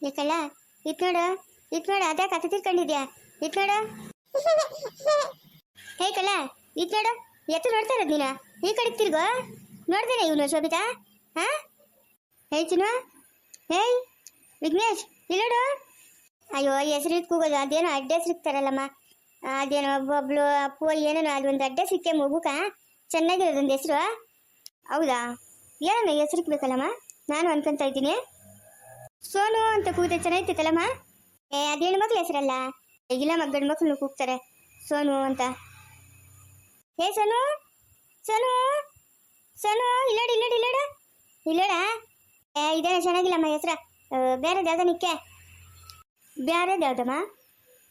ಏಕಲ್ಲ ಇತ್ ನೋಡು ಅದೇ ಕತೆ ತಿಳ್ಕೊಂಡಿದ್ಯಾ ಇತ್ ನೋಡು ಹೇ ಕಲ್ಲ ಇತ್ ನೋಡು ಎತ್ತು ನೋಡ್ತಾ ಇರೋದು ನೀನು ಈ ಕಡೆ ತಿರ್ಗೋ ನೋಡ್ದೇನೆ ಇವನು ಶೋಭಿತಾ ಹಾ ಹೇ ಚಿನ್ನು ಹೇಯ್ ವಿಘ್ನೇಶ್ ಇಲ್ಲೋಡು ಅಯ್ಯೋ ಹೆಸರು ಕೂಗೋದು ಅದೇನೋ ಅಡ್ಡೆ ಸಿಗ್ತಾರಲ್ಲಮ್ಮ ಅದೇನೋ ಬಬ್ಲು ಅಪ್ಪು ಏನೇನೋ ಅದೊಂದು ಅಡ್ಡೆ ಸಿಕ್ಕೆ ಮಗುಕ ಚೆನ್ನಾಗಿರೋದೊಂದು ಹೆಸರು ಹೌದಾ ಏನಮ್ಮ ಹೆಸರಿಕ್ಬೇಕಲ್ಲಮ್ಮ ನಾನು ಅನ್ಕೊಂತ ಇದ್ದೀನಿ ಸೋನು ಅಂತ ಕೂಗುತ್ತೆ ಚೆನ್ನಾಗಿತ್ತಲ್ಲಮ್ಮ ಅದು ಹೆಣ್ಮಕ್ಳು ಹೆಸರಲ್ಲ ಇಲ್ಲಮ್ಮ ಗಂಡು ಮಕ್ಳು ಕೂಗ್ತಾರೆ ಸೋನು ಅಂತ ಹೇ ಸೋನು ಸೋನು ಸೋನು ಇಲ್ಲೋಡ ಇದೇನ ಚೆನ್ನಾಗಿಲ್ಲಮ್ಮ ಹೆಸರ ಬೇರೆದು ಯಾವ್ದು ನಿಕ್ಕೆ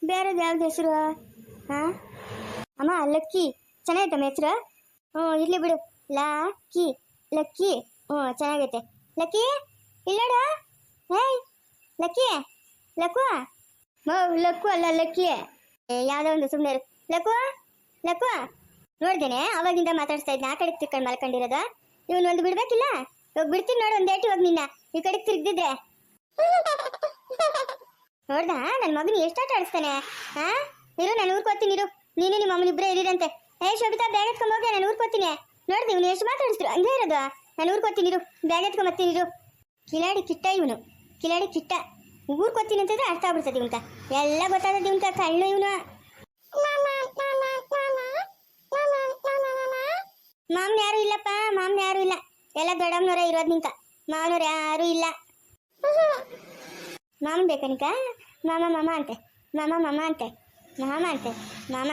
ಬೇರೆದು ಯಾವ್ದು ಹೆಸರು ಹಾಂ ಅಮ್ಮ ಲಕ್ಕಿ ಚೆನ್ನಾಗೈತಮ್ಮ ಹೆಸರು ಇರ್ಲಿ ಬಿಡು ಲಕ್ಕಿ ಚೆನ್ನಾಗೈತೆ ಲಕ್ಕಿ ಇಲ್ಲೋಡ ಹೇಯ್ ಲಕ್ಕಿ ಲಕ್ಕು ಅಲ್ಲ ಲಕ್ಕಿ ಯಾವುದೋ ಒಂದು ಸುಮ್ಮನೆ ಲಕ್ಕು ನೋಡ್ದೇನೆ ಅವಾಗಿಂದ ಮಾತಾಡ್ಸ್ತಾ ಇದ್ನ ಆ ಕಡೆಗೆ ತಿರ್ಕೊಂಡು ಮಲ್ಕೊಂಡಿರೋದ ಇವನು ಒಂದು ಬಿಡ್ಬೇಕಿಲ್ಲ ಇವಾಗ ಬಿಡ್ತೀನಿ ನೋಡು ಒಂದು ಏಟು ಇವಾಗ ನಿನ್ನ ಈ ಕಡೆಗೆ ತಿರ್ಗಿದ್ರೆ ನೋಡ್ದಾ ನನ್ನ ಮಗನ ಎಷ್ಟಾಟ ಆಡಿಸ್ತಾನೆ ಹಾ ಇರು ನಾನು ಊರ್ಕೋತೀನಿ ಇರು ನೀನು ನಿಮ್ಮ ಅಮ್ಮನ ಇಬ್ಬರೇ ಇರಿರಂತೆ ಶೋಭಿತಾ ಬ್ಯಾಗ್ ಎತ್ಕೊಂಡ್ ಹೋಗಿ ನಾನು ಊರ್ಕೋತೀನಿ ನೋಡ್ದೆ ಇವನು ಎಷ್ಟು ಮಾತಾಡಿಸ್ರು ಹಂಗೆ ಇರೋದು ನಾನು ಊರ್ಕೋತೀನಿ ಇರು ಬ್ಯಾಗ್ ಎತ್ಕೊಂಬತ್ತೀನಿ ಇರು ಕಿಲಾಡಿ ಕಿಟ್ಟ ಊರ್ಕೋತೀನಿ ಅಂತಂದ್ರೆ ಅರ್ಥ ಆಗ್ಬಿಡ್ತದೆ ಇವನ್ಕ ಎಲ್ಲ ಗೊತ್ತಾಗದ ಇವನ್ಕ ಕಳ್ಳು ಇವನು ಮಾಮ್ನ ಯಾರು ಇಲ್ಲಪ್ಪ ಇಲ್ಲ ಎಲ್ಲ ದೊಡ್ಡಮ್ಮನವರ ಇರೋದು ನಿಂಕ ಮಾವನವ್ರು ಯಾರು ಇಲ್ಲ ಮಾಮ ಬೇಕನಿಕ ಮಾಮ ಅಂತೆ ಮಾಮ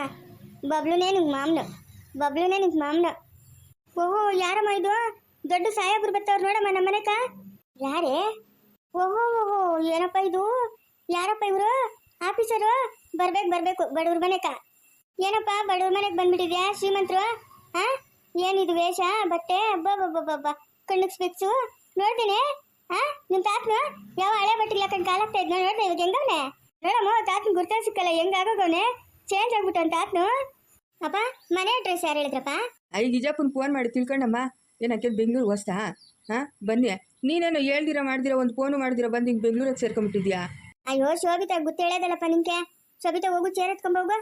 ಬಬ್ಲುನೇ ನಿಂಗೆ ಮಾಮ್ನು ಓಹೋ ಯಾರಮ್ಮ ಇದು ದೊಡ್ಡ ಸಾಹೇಬ್ರು ಬರ್ತಾವ್ರು ನೋಡಮ್ಮ ನಮ್ಮ ಮನೆಕ ಯಾರೇ ಓಹೋ ಏನಪ್ಪ ಇದು ಯಾರಪ್ಪ ಇವರು ಆಫೀಸರು ಬರ್ಬೇಕು ಬಡವ್ರ ಮನೆಕ ಏನಪ್ಪ ಬಡವ್ರ ಮನೆಗೆ ಬಂದ್ಬಿಟ್ಟಿದ್ಯಾ ಶ್ರೀಮಂತರು ಹಾ ಏನಿದು ವೇಷ ಬಟ್ಟೆ ಅಬ್ಬ ಕಣ್ಣಿಗೆ ಸ್ಪೆಕ್ಸು ನೋಡ್ದೇನೆ ಹಾ ನಿಮ್ಮ ತಾತನ ಯಾವ ಹಳೆ ಬಟ್ಟೆ ಹಾಕೊಂಡು ಕಾಲಾಗ್ತಾ ಇದ್ನ ನೋಡ್ದೆ ಇವಾಗ ಹೆಂಗವನೆ ನೋಡಮ್ಮ ತಾತನ ಗುರ್ತ ಸಿಕ್ಕಲ್ಲ ಹೆಂಗಾಗೋಗವನೆ ಚೇಂಜ್ ಆಗ್ಬಿಟ್ಟು ಅಂತ ತಾತನು ಅಪ್ಪ ಮನೆ ಅಡ್ರೆಸ್ ಯಾರು ಹೇಳಿದ್ರಪ್ಪ ಈಗ ಇಜಪ್ಪನ ಫೋನ್ ಮಾಡಿ ತಿಳ್ಕೊಂಡಮ್ಮ ಏನಕ್ಕೆ ಬೆಂಗಳೂರು ಹೊಸ್ತಾ ಹಾಂ ಬನ್ನಿ ನೀನೇನು ಹೇಳ್ದಿರ ಮಾಡ್ದಿರ ಒಂದು ಫೋನು ಮಾಡ್ದಿರ ಬಂದು ಹಿಂಗೆ ಬೆಂಗಳೂರಿಗೆ ಸೇರ್ಕೊಂಡ್ಬಿಟ್ಟಿದ್ಯಾ ಅಯ್ಯೋ ಶೋಭಿತಾ ಗೊತ್ತು ಹೇಳೋದಲ್ಲಪ್ಪ ನಿಮ್ಗೆ ಶೋಭಿತಾ ಹೋಗು ಚೇರ್ ಎತ್ಕೊಂಬೋಗು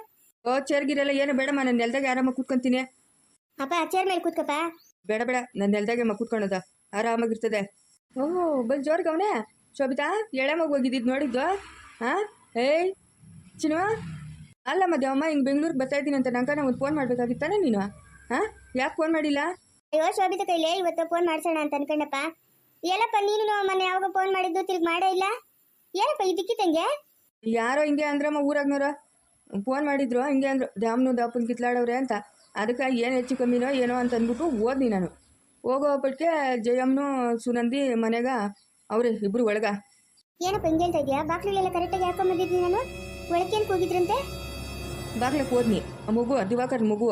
ಚೇರ್ಗಿರಲ್ಲ ಏನು ಬೇಡಮ್ಮ ನನ್ನ ನೆಲದಾಗ ಆರಾಮಾಗಿ ಕೂತ್ಕೊಂತೀನಿ ಅಪ್ಪ ಚೇರ್ ಮೇಲೆ ಕೂತ್ಕಪ್ಪ ಬೇಡ ನನ್ನ ನೆಲದಾಗೆ ಕೂತ್ಕೊಳ್ಳೋದ ಆರಾಮಾಗಿರ್ತದೆ ಓಹೋ ಬಂದು ಜೋರ್ಗವನೇ ಶೋಭಿತಾ ಎಳೆಮಾಗ ಹೋಗಿದ್ದು ನೋಡಿದ್ದು ಹಾಂ ಏಯ್ ಚಿನ್ನುವ ಅಲ್ಲಮ್ಮ ದೇವಮ್ಮ ಹಿಂಗೆ ಬೆಂಗಳೂರಿಗೆ ಬರ್ತಾ ಇದ್ದೀನಿ ಅಂತ ನಂಗೆ ಒಂದು ಫೋನ್ ಮಾಡಬೇಕಾಗಿತ್ತಾನೆ ನೀನು ಹಾಂ ಯಾಕೆ ಫೋನ್ ಮಾಡಿಲ್ಲ ಅಯ್ಯೋ ಶೋಭಿತಾ ಕೈಲೇ ಇವತ್ತು ಫೋನ್ ಮಾಡ್ಸೋಣ ಅಂತ ಅನ್ಕೊಂಡಪ್ಪ ಏನಪ್ಪ ನೀನು ಮೊನ್ನೆ ಯಾವಾಗ ಫೋನ್ ಮಾಡಿದ್ದು ತಿರ್ಗಿ ಮಾಡೇ ಇಲ್ಲ ಏನಪ್ಪ ಇದಕ್ಕಿತ್ತಂಗೆ ಯಾರೋ ಹಿಂಗೆ ಅಂದ್ರಮ್ಮ ಊರಾಗ್ನವ್ರ ಫೋನ್ ಮಾಡಿದ್ರು ಹಿಂಗೆ ಅಂದರು ದ್ಯಾಮ್ನು ದಾಪನ್ ಕಿತ್ಲಾಡವ್ರೆ ಅಂತ ಅದಕ್ಕೆ ಏನು ಹೆಚ್ಚು ಕಮ್ಮಿನೋ ಏನೋ ಅಂತ ಅಂದ್ಬಿಟ್ಟು ಓದ್ನಿ ನಾನು ಹೋಗೋ ಪಟ್ಟಿಗೆ ಜಯಮ್ನು ಸುನಂದಿ ಮನೆಗ ಅವ್ರೆ ಇಬ್ರು ಒಳಗ ಏನಪ್ಪ ಹಿಂಗೆ ಹೇಳ್ತಾ ಇದೆಯಾ ಬಾಕ್ಲಿಗೆಲ್ಲ ಕರೆಕ್ಟಾಗಿ ಹಾಕೊಂಡ್ ಬಂದಿದ್ದೀನಿ ನಾನು ಒಳಕ್ಕೇನು ಹೋಗಿದ್ರಂತೆ ಬಾಗ್ಲಕ್ಕೆ ಹೋದ್ನಿ ಆ ಮಗು ದಿವಾಕರ್ ಮಗು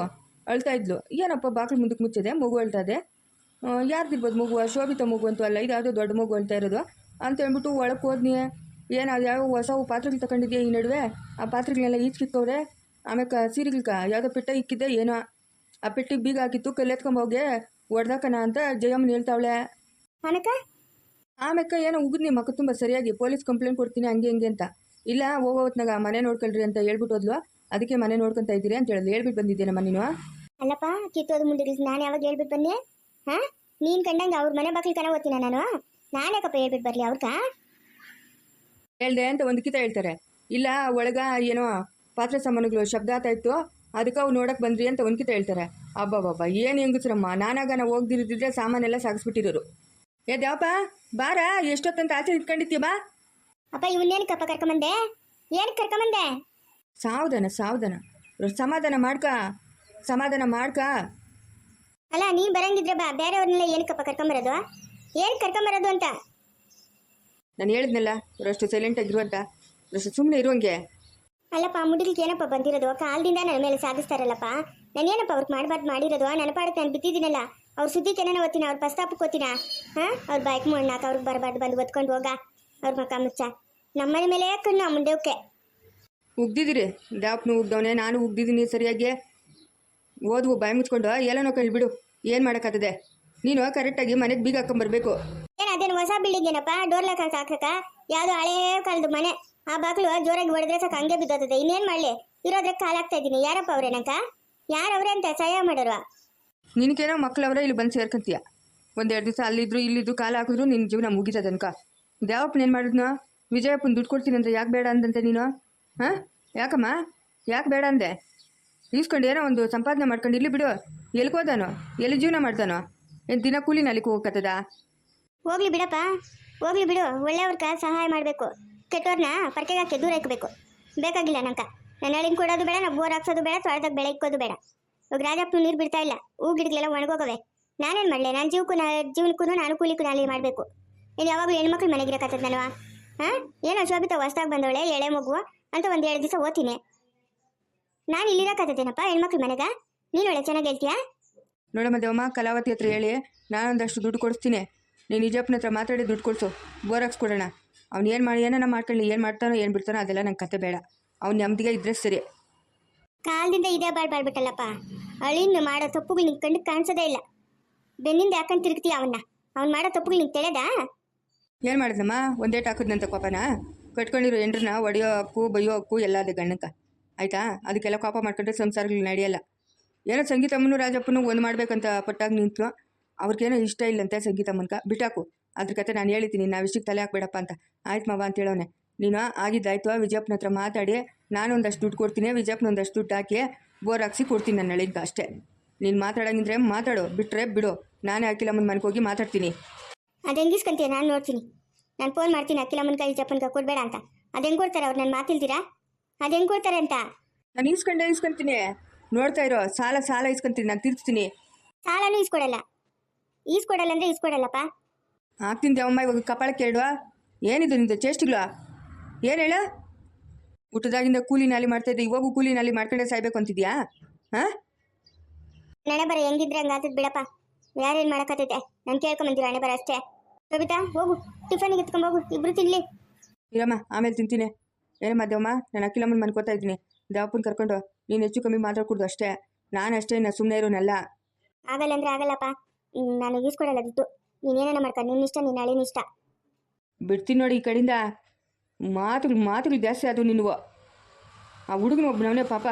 ಅಳ್ತಾ ಇದ್ಲು ಏನಪ್ಪ ಬಾಗ್ಲು ಮುಂದಕ್ಕೆ ಮುಚ್ಚಿದೆ ಮಗು ಅಳ್ತಾ ಇದೆ ಯಾರ್ದಿರ್ಬೋದು ಮಗು ಶೋಭಿತಾ ಮಗು ಅಂತೂ ಅಲ್ಲ ಇದಾವುದೋ ದೊಡ್ಡ ಮಗು ಅಳ್ತಾ ಇರೋದು ಅಂತ ಹೇಳ್ಬಿಟ್ಟು ಒಳಗೆ ಹೋದ್ನಿ ಏನಾದ್ರು ಯಾವ ಹೊಸ ಪಾತ್ರೆಗಳು ತಗೊಂಡಿದ್ಯಾ ಈ ನಡುವೆ ಆ ಪಾತ್ರೆಗಳನ್ನೆಲ್ಲ ಈಚ್ಕಿಕ್ಕವ್ರೆ ಆಮೇಲೆ ಸೀರೆಗಳ್ಕ ಯಾವುದೋ ಪೆಟ್ಟ ಇಕ್ಕಿದ್ದೆ ಏನೋ ಆ ಪೆಟ್ಟಿಗೆ ಬೀಗ ಹಾಕಿತ್ತು ಕಲ್ಲೆತ್ಕೊಂಬೋಗೆ ಹೊಡ್ದಾಕನ ಅಂತ ಜಯಮ್ಮನ ಹೇಳ್ತಾವಳೆ ಆಮೇಲೆ ಏನೋ ಉಗಿದ್ನಿ ಮಕ್ಕ ತುಂಬ ಸರಿಯಾಗಿ ಪೊಲೀಸ್ ಕಂಪ್ಲೇಂಟ್ ಕೊಡ್ತೀನಿ ಹಂಗೆ ಹಿಂಗೆ ಅಂತ ಇಲ್ಲ ಹೋಗೋ ಹೊತ್ನಾಗ ಮನೆ ನೋಡ್ಕೊಳ್ರಿ ಅಂತ ಹೇಳ್ಬಿಟ್ಟೋದ್ಲು ಅದಕ್ಕೆ ಮನೆ ನೋಡ್ಕೊತಾ ಇದ್ದೀರಿ ಅಂತ ಹೇಳಿ ಹೇಳ್ಬಿಟ್ಟು ಬಂದಿದ್ದೇನಮ್ಮ ನೀನು ಅಲ್ಲಪ್ಪ ಕಿತ್ತೋದು ಮುಂದೆ ನಾನು ಯಾವಾಗ ಹೇಳ್ಬಿಟ್ಟು ಬನ್ನಿ ಹಾ ನೀನ್ ಕಂಡಂಗೆ ಅವ್ರ ಮನೆ ಬಾಗಿಲು ಕನ ಓದ್ತೀನ ನಾನ್ಯಾಕಪ್ಪ ಹೇಳ್ಬಿಟ್ಟು ಬರ್ಲಿ ಅವ್ರಕ ಹೇಳ್ದೆ ಅಂತ ಒಂದು ಕಿತ ಹೇಳ್ತಾರೆ ಇಲ್ಲ ಒಳಗ ಏನೋ ಪಾತ್ರೆ ಸಾಮಾನುಗಳು ಶಬ್ದ ಆಗ್ತಾ ಇತ್ತು ಅದಕ್ಕೆ ಅವ್ರು ನೋಡಕ್ ಬಂದ್ರಿ ಅಂತ ಒಂದು ಕಿತ ಹೇಳ್ತಾರೆ ಅಬ್ಬಬ್ಬಬ್ಬ ಏನು ಹೆಂಗಸ್ರಮ್ಮ ನಾನಾಗ ನಾವು ಹೋಗ್ದಿರಿದ್ರೆ ಸಾಮಾನೆಲ್ಲ ಸಾಗಿಸ್ಬಿಟ್ಟಿರೋರು ದೇವಪ್ಪ ಬಾರ ಎಷ್ಟೊತ್ತಂತ ಆಚೆ ಇಟ್ಕೊಂಡಿತ್ತೀಯ ಬಾ ಅಪ್ಪ ಇವನ್ನೇನಕ್ಕಪ್ಪ ಕರ್ಕೊಂಬಂದೆ ಏನಕ್ಕೆ ಕರ್ಕೊಂಬಂದೆ ಸಾವಧಾನ ಸಮಾಧಾನ ಮಾಡ್ಕ ಅಲ್ಲ ನೀನ್ ಬರಂಗಿದ್ರೆ ಬಾ ಬೇರೆಯವ್ರನ್ನೆಲ್ಲ ಏನಕ್ಕಪ್ಪ ಕರ್ಕೊಂಬರೋದು ಏನಕ್ಕೆ ಕರ್ಕೊಂಬರೋದು ಅಂತ ನಾನು ಹೇಳಿದ್ನಲ್ಲ ಅಷ್ಟು ಸೈಲೆಂಟ್ ಆಗಿರು ಅಂತ ಅಷ್ಟು ಸುಮ್ಮನೆ ಇರುವಂಗೆ ಅಲ್ಲಪ್ಪ ಮುಡಿಲಿಕ್ಕೆ ಏನಪ್ಪ ಬಂದಿರೋದು ಕಾಲದಿಂದ ನನ್ನ ಮೇಲೆ ಸಾಧಿಸ್ತಾರಲ್ಲಪ್ಪ ನಾನೇನಪ್ಪ ಅವ್ರಿಗೆ ಮಾಡಬಾರ್ದು ಮಾಡಿರೋದು ನನ್ನ ಪಾಡಕ್ಕೆ ನಾನು ಬಿದ್ದಿದ್ದೀನಲ್ಲ ಅವ್ರ ಸುದ್ದಿಗೆ ನಾನು ಓದ್ತೀನಿ ಅವ್ರ ಪ್ರಸ್ತಾಪಕ್ಕೆ ಓದ್ತೀನ ಹಾಂ ಅವ್ರ ಬೈಕ್ ಮಾಡಾಕ ಅವ್ರಿಗೆ ಬರಬಾರ್ದು ಬಂದು ಒತ್ಕೊಂಡು ಹೋಗ ಅವ್ರ ಮಕ್ಕ ಮುಚ್ಚ ನಮ್ಮನೆ ಮೇಲೆ ಕಣ್ಣು ಮುಂಡೆವಕ್ಕೆ ಉಗ್ದಿದ್ದೀರಿ ದಾಪ್ನು ಉಗ್ದವನೆ ನಾನು ಉಗ್ದಿದ್ದೀನಿ ಸರಿಯಾಗಿ ಓದ್ವು ಬಾಯಿ ಮುಚ್ಕೊಂಡು ಎಲ್ಲನೋ ಬಿಡು ಏನು ಮಾಡೋಕ್ಕಾಗ್ತದೆ ನೀನು ಕರೆಕ್ಟಾಗಿ ಮನೆಗೆ ಬೀಗ ಹಾಕೊಂಬರ್ಬೇಕು ಏನು ಅದೇನು ಹೊಸ ಬಿಲ್ಡಿಂಗ್ ಏನಪ್ಪ ಡೋರ್ ಲಾಕ್ ಹಾಕಕ್ಕ ಯಾವ್ದೋ ಹಳೇ ಕಾಲದ ಮನೆ. ಆ ಬಾಗಿಲು ಜೋರಾಗಿ ಹೊಡೆದ್ರೆ ಸಾಕು ಹಂಗೆ ಬಿದ್ದೋತದೆ. ಇನ್ನೇನ್ ಮಾಡ್ಲಿ, ಇರೋದ್ರೆ ಕಾಲಾಗ್ತಾ ಇದ್ದೀನಿ. ಯಾರಪ್ಪ ಅವ್ರೇನಂತ, ಯಾರವ್ರೆ ಅಂತ ಸಹಾಯ ಮಾಡೋರು? ನಿನಗೇನೋ ಮಕ್ಳವ್ರೆ ಇಲ್ಲಿ ಬಂದು ಸೇರ್ಕೊಂತೀಯ. ಒಂದೆರಡು ದಿವಸ ಅಲ್ಲಿದ್ರು ಇಲ್ಲಿದ್ರು ಕಾಲ ಹಾಕಿದ್ರು ನಿನ್ನ ಜೀವನ ಮುಗಿತದೆ ಅನ್ಕ. ದೇವಪ್ಪನ ಏನು ಮಾಡಿದ್ನು? ವಿಜಯಪ್ಪನ ದುಡ್ಡು ಕೊಡ್ತೀನಿ ಅಂತ ಯಾಕೆ ಬೇಡ ಅಂದಂತೆ ನೀನು? ಹಾಂ, ಯಾಕಮ್ಮ ಯಾಕೆ ಬೇಡ ಅಂದೆ? ಈಸ್ಕೊಂಡು ಏನೋ ಒಂದು ಸಂಪಾದನೆ ಮಾಡ್ಕೊಂಡು ಇಲ್ಲಿ ಬಿಡು. ಎಲ್ಕೋದಾನೋ, ಎಲ್ಲಿ ಜೀವನ ಮಾಡ್ತಾನೋ? ಏನು ದಿನ ಕೂಲಿನ ಅಲ್ಲಿಗೆ ಹೋಗಕ್ಕತ್ತದ? ಹೋಗ್ಲಿ ಬಿಡಪ್ಪ, ಹೋಗ್ಲಿ ಬಿಡು. ಒಳ್ಳೆಯವ್ರಕ ಸಹಾಯ ಮಾಡಬೇಕು, ಕೆಟ್ಟವ್ರನ್ನ ಪರ್ಕೆಗೆ ಹಾಕಿ ದೂರ ಇಕ್ಬೇಕು. ಬೇಕಾಗಿಲ್ಲ ನಂಕ. ನಾನು ಹೇಳಿನ ಕೊಡೋದು ಬೇಡ, ನಾವು ಬೋರ್ ಹಾಕ್ಸೋದು ಬೇಡ, ತೋಟದಾಗ ಬೆಳೆ ಇಕ್ಕೋದು ಬೇಡ. ಇವಾಗ ರಾಜಪ್ಪನು ನೀರು ಬಿಡ್ತಾ ಇಲ್ಲ, ಹೂ ಗಿಡಗಳೆಲ್ಲ ಒಣಗೋಗವೆ. ನಾನೇನು ಮಾಡಲಿ? ನನ್ನ ಜೀವನಕ್ಕೂ ನಾನು ಕೂಲಿಕ್ಕೂ ನಾಳೆ ಮಾಡಬೇಕು. ಇನ್ನು ಯಾವಾಗಲೂ ಹೆಣ್ಮಕ್ಳು ಮನೆಗಿರಕತ್ತದ ನಾನು? ಹಾಂ, ಏನೋ ಶೋಭಿತಾ ಹೊಸ್ದಾಗಿ ಬಂದವಳೆ ಎಳೆ ಮಗುವ ಅಂತ ಒಂದು 2 ದಿವಸ ಓದ್ತೀನಿ. ನಾನು ಇಲ್ಲಿರಕತ್ತೇನಪ್ಪ ಹೆಣ್ಮಕ್ಳು ಮನೆಗ? ನೀನು ಒಳ್ಳೆ ಚೆನ್ನಾಗಿ ಹೇಳ್ತೀಯಾ? ನೋಡಮ್ಮ ದೇವಮ್ಮ, ಕಲಾವತಿ ಹತ್ರ ಹೇಳಿ ನಾನೊಂದಷ್ಟು ದುಡ್ಡು ಕೊಡಿಸ್ತೀನಿ. ನೀನು ನಿಜಪ್ಪನ ಹತ್ರ ಮಾತಾಡಿ ದುಡ್ಡು ಕೊಡಿಸು, ಬೋರ್ ಹಾಕ್ಸ್ಕೊಡೋಣ. ಅವ್ನು ಏನು ಮಾಡಿ ಏನಾನ ಮಾಡ್ಕೊಳ್ಳಿ, ಏನು ಮಾಡ್ತಾನೋ ಏನು ಬಿಡ್ತಾನೋ ಅದೆಲ್ಲ ನಂಗೆ ಕತೆ ಬೇಡ. ಅವ್ನು ನೆಮ್ಮದಿಗೆ ಇದ್ರೆ ಸರಿ. ಕಾಲದಿಂದ ಇದೇ ಬಾಳ್ಬಿಟ್ಟಲ್ಲಪ್ಪ. ಅಳಿನ ಮಾಡೋ ತಪ್ಪುಗಳು ನಿಂಗೆ ಕಣ್ಣು ಕಾಣಿಸೋದೇ ಇಲ್ಲ. ಬೆನ್ನಿಂದ ಯಾಕಂತ ತಿರುಗ್ತೀಯ ಅವನ್ನ? ಅವ್ನು ಮಾಡೋ ತಪ್ಪುಗಳು ನಿಂಗೆ ತಿಳಿಯದಾ? ಏನು ಮಾಡಿದ್ನಮ್ಮ? ಒಂದೇಟು ಹಾಕಿದ್ನಂತ ಕೋಪನ? ಕಟ್ಕೊಂಡಿರೋ ಎಂಡ್ರನ್ನ ಒಡೆಯೋ ಹಕ್ಕು ಬೈಯೋ ಹಕ್ಕು ಎಲ್ಲ ಅದೇ ಗಂಡಕ್ಕ, ಆಯಿತಾ? ಅದಕ್ಕೆಲ್ಲ ಕೋಪ ಮಾಡ್ಕೊಂಡ್ರೆ ಸಂಸಾರಗಳು ನಡೆಯಲ್ಲ. ಏನೋ ಸಂಗೀತಮ್ಮನು ರಾಜಪ್ಪನು ಒಂದು ಮಾಡ್ಬೇಕಂತ ಪಟ್ಟಾಗ ನಿಂತು ಅವ್ರಿಗೇನೋ ಇಷ್ಟ ಇಲ್ಲಂತೆ ಸಂಗೀತಮ್ಮನ್ಕ. ಬಿಟ್ಟಾಕು, ಅದ್ರ ಕತೆ ನಾನು ಹೇಳಿದ್ದೀನಿ. ನಾವು ಇಷ್ಟಕ್ಕೆ ತಲೆ ಹಾಕ್ಬೇಡಪ್ಪ ಅಂತ. ಆಯ್ತು ಮಾವ ಅಂತ ಹೇಳೋನೆ. ನೀನು ಆಗಿದ್ದಾಯ್ತು, ವಿಜಯಪ್ಪನ ಹತ್ರ ಮಾತಾಡಿ ನಾನೊಂದಷ್ಟು ದುಡ್ಡು ಕೊಡ್ತೀನಿ, ವಿಜಯಪ್ಪನ ಒಂದಷ್ಟು ದುಡ್ಡು ಹಾಕಿ ಬೋರ್ ಹಾಕ್ಸಿ ಕೊಡ್ತೀನಿ ನನ್ನ ನಳಿನ್ಕ ಅಷ್ಟೇ. ನೀನು ಮಾತಾಡಂಗಿದ್ರೆ ಮಾತಾಡು, ಬಿಟ್ಟರೆ ಬಿಡು. ನಾನೇ ಅಖಿಲಮ್ಮನ ಮನೆಗೆ ಹೋಗಿ ಮಾತಾಡ್ತೀನಿ. ಅದು ಹೆಂಗಿಸ್ಕೊಂತೀಯ? ನಾನು ನೋಡ್ತೀನಿ. ನಾನು ಫೋನ್ ಮಾಡ್ತೀನಿ ಅಖಿಲಮ್ಮನ ಕೈ ವಿಜಯಪ್ಪನ ಕೊಡಬೇಡ ಅಂತ. ಅದು ಹೆಂಗೆ ಕೊಡ್ತಾರೆ ಅವ್ರು? ನನ್ನ ಮಾತಿಲ್ತೀರಾ? ಅದು ಹೆಂಗೆ ಕೊಡ್ತಾರೆ ಅಂತ? ನಾನು ಇಸ್ಕೊಂತೀನಿ. ನೋಡ್ತಾ ಇರೋ, ಸಾಲ ಇಸ್ಕೊಂತೀನಿ, ನಾನು ತೀರ್ಸ್ತೀನಿ. ಸಾಲನೂ ಈಸ್ಕೊಡಲ್ಲ ಅಂದರೆ ಈಸ್ಕೊಡಲ್ಲಪ್ಪ. ಆಗ್ತೀನಿ ದೇವಮ್ಮ. ಇವಾಗ ಕಪಾಳಕ್ಕೆ ಹೇಳುವ, ಏನಿದು ನಿಂದು ಚೇಷ್ಟಿಗಳು? ಏನು ಹೇಳ? ಊಟದಾಗಿಂದ ಕೂಲಿ ನಾಲಿ ಮಾಡ್ತಾಯಿದ್ದೆ, ಇವಾಗೂ ಕೂಲಿ ನಾಲಿ ಮಾಡ್ಕೊಂಡೆ ಸಾಯ್ಬೇಕು ಅಂತಿದ್ಯಾ? ಹಾಂ, ನಣೆ ಬರ ಹೆಂಗಿದ್ರೆ ಹಂಗಾತದ್ ಬಿಡಪ್ಪ. ಯಾರೇನು ಮಾಡೋಕತ್ತೈತೆ? ನಾನು ಕೇಳ್ಕೊಂಬಂತೀರ ಹಣೆ ಬರ ಅಷ್ಟೇ. ಕವಿತಾ, ಹೋಗು ಟಿಫನಿಗೆ ಎತ್ಕೊಂಬೋಗು, ಇಬ್ರು ತಿನ್ಲಿ. ಇರಮ್ಮ, ಆಮೇಲೆ ತಿಂತೀನಿ. ಏನಮ್ಮ ದೇವಮ್ಮ, ನಾನು ಅಖಿಲಮ್ಮನ ಮನ್ಕೋತಾ ಇದ್ದೀನಿ. ದೇವಪ್ಪನ ಕರ್ಕೊಂಡು ನೀನು ಹೆಚ್ಚು ಕಮ್ಮಿ ಮಾತಾಡ್ಕೊಡ್ದು ಅಷ್ಟೇ. ನಾನು ಅಷ್ಟೇ, ನಾ ಸುಮ್ಮನೆ ಇರೋನಲ್ಲ. ಆಗಲ್ಲ ಅಂದ್ರೆ ಆಗಲ್ಲಪ್ಪ. ನಾನು ಈಸ್ಕೊಡಲ್ಲ ದುಡ್ಡು. ನೀನೇನ ಮಾಡ್ಕೊಂಡು ನಿನ್ನ ಇಷ್ಟ, ನಿನ್ನ ಅಳಿನ ಇಷ್ಟ. ಬಿಡ್ತೀನಿ ನೋಡಿ ಈ ಕಡೆಯಿಂದ. ಮಾತುಗಳು ಜಾಸ್ತಿ ಅದು ನಿನ್ನುವ. ಆ ಹುಡುಗನು ಒಬ್ಬನವನೇ ಪಾಪ,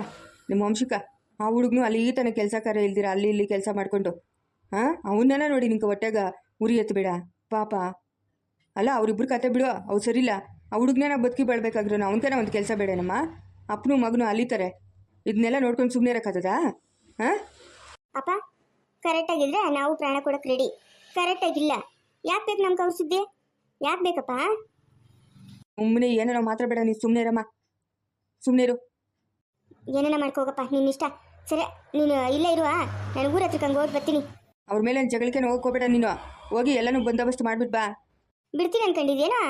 ನಿಮ್ಮ ವಂಶಿಕ. ಆ ಹುಡುಗನು ಅಲ್ಲಿ ಈ ತನಕ ಕೆಲಸ ಕಾರ್ಯ ಇಲ್ದಿರ ಅಲ್ಲಿ ಇಲ್ಲಿ ಕೆಲಸ ಮಾಡಿಕೊಂಡು ಹಾಂ, ಅವನ್ನೆಲ್ಲ ನೋಡಿ ನಿಂಗೆ ಹೊಟ್ಟೆಗ ಉರಿ ಎತ್ತಬೇಡ ಪಾಪ. ಅಲ್ಲ, ಅವರಿಬ್ರು ಕತೆ ಬಿಡು, ಅವ್ರು ಸರಿಲ್ಲ. ಆ ಹುಡುಗನೇ ನಾವು ಬದುಕಿ ಬಾಳ್ಬೇಕಾಗ್ರೂ ಅವನಕೇನ ಒಂದು ಕೆಲಸ ಬೇಡನಮ್ಮ. ಅಪ್ಪನು ಮಗನು ಅಲಿತಾರೆ. ಇದನ್ನೆಲ್ಲ ನೋಡ್ಕೊಂಡು ಸುಮ್ಮನೆ ಇರೋಕ್ಕಾಗದಾ? ಹಾಂ ಅಪ್ಪ, ಕರೆಕ್ಟಾಗಿದ್ರೆ ನಾವು ಪ್ರಾಣ ಕೊಡೋಕೆ ರೆಡಿ. ಕರೆಕ್ಟಾಗಿಲ್ಲ, ಯಾಕೆ ಬೇಕು ನಮ್ಗೆ ಅವ್ರ ಸುದ್ದಿ? ಯಾಕೆ ಬೇಕಪ್ಪ? ಸುಮ್ಮನೆ ಏನೋ ಮಾತಾಡಬೇಡ. ನೀನು ಸುಮ್ಮನೆ ಇರಮ್ಮ, ಸುಮ್ಮನೆ ಇರು. ಏನೇನ ಮಾಡ್ಕೋಗಪ್ಪ, ನಿನ್ನ ಇಷ್ಟ. ಸರಿ, ನೀನು ಇಲ್ಲೇ ಇರುವ, ನಾನು ಊರ ಹತ್ರಕ್ಕಂಗೆ ಹೋಗಿ ಬರ್ತೀನಿ. ಅವ್ರ ಮೇಲೆ ಜಗಳಕ್ಕೆ ಹೋಗ್ಕೋಬೇಡ ನೀನು. ಹೋಗಿ ಎಲ್ಲನೂ ಬಂದೋಬಸ್ತ್ ಮಾಡ್ಬಿಟ್ಟು ಬಾ. ಬಿಡ್ತೀನಿ ಅನ್ಕೊಂಡಿದ್ಯೇನೋ?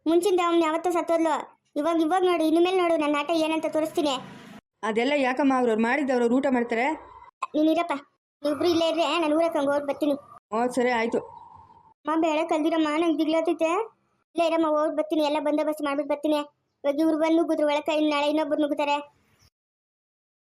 ಮುಂಚಿಂದ ಅವ್ನು ಯಾವತ್ತೂ ಸತ್ತೋದ್ಲು. ಇವಾಗ ನೋಡು, ಇನ್ನು ಮೇಲೆ ನೋಡು ನನ್ನ ಆಟ ಏನಂತ ತೋರಿಸ್ತೀನಿ. ಅದೆಲ್ಲ ಯಾಕಮ್ಮ? ಅವ್ರವ್ರು ಮಾಡಿದ್ದು ಊಟ ಮಾಡ್ತಾರೆ. ನೀನಿರಪ್ಪ, ನೀವಿಬ್ರು ಇಲ್ಲೇ ಇರ್ರೆ, ನಾನು ಊರಕ್ಕಂಗೆ ಹೋಗಿ ಬರ್ತೀನಿ. ಹ್ಞೂ ಸರಿ ಆಯಿತು. ಅಮ್ಮ ಬೇಡ ಕಲ್ದಿರಮ್ಮ, ನಂಗೆ ದಿಗ್ಲತ್ತೈತೆ. ಇಲ್ಲೇ ಇರಮ್ಮ, ಹೋಗಿ ಬರ್ತೀನಿ. ಎಲ್ಲ ಬಂದೋಬಸ್ತ್ ಮಾಡ್ಬಿಟ್ಟು ಬರ್ತೀನಿ. ಇವಾಗ ಇವ್ರು ಬಂದು ನುಗ್ಗಿದ್ರು ಒಳಕ, ಇನ್ನು ನಾಳೆ ಇನ್ನೊಬ್ರು ನುಗ್ಗುತ್ತಾರೆ.